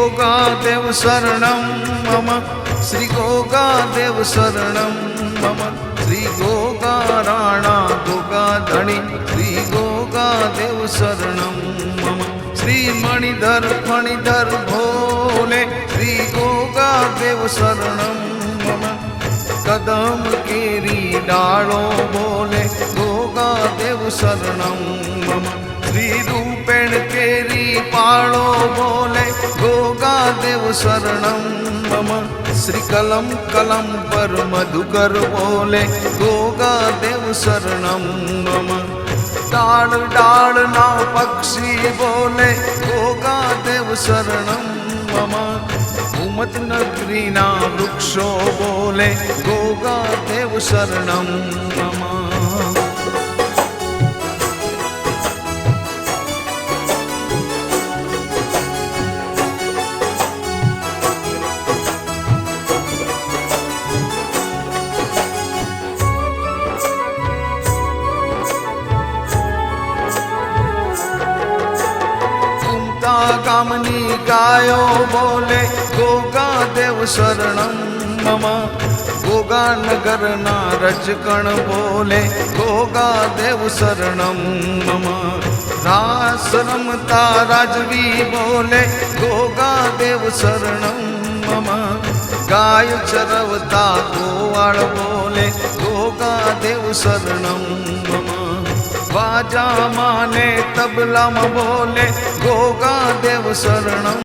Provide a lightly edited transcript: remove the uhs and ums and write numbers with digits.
गोगादेव शरणं मम श्री गोगादेव शरणं मम श्री गोगाराणा गोगाधणी श्री गोगादेव शरणं मम श्री मणिधर फणिधर भोले श्री गोगादेव शरणं मम कदम केरी डालो बोले गोगादेव शरणं मम श्री रूपेण केरी पालो बोले गोगादेव शरणं मम श्री कलम कलम पर मधुकर बोले गोगादेव शरणं मम डाल डाल ना पक्षी बोले गोगादेव शरणं मम उमत नगरी ना वृक्षो बोले गोगादेव शरणं मम गामनी गायो बोले गोगादेव शरणं मम गोगानगर ना रजकण बोले गोगादेव शरणं मम रास रमता राजवी बोले गोगादेव शरणं मम गाय चरवता गोवाळ बोले गोगादेव शरणं मम बाजा माने तबला बोले गोगादेव शरणं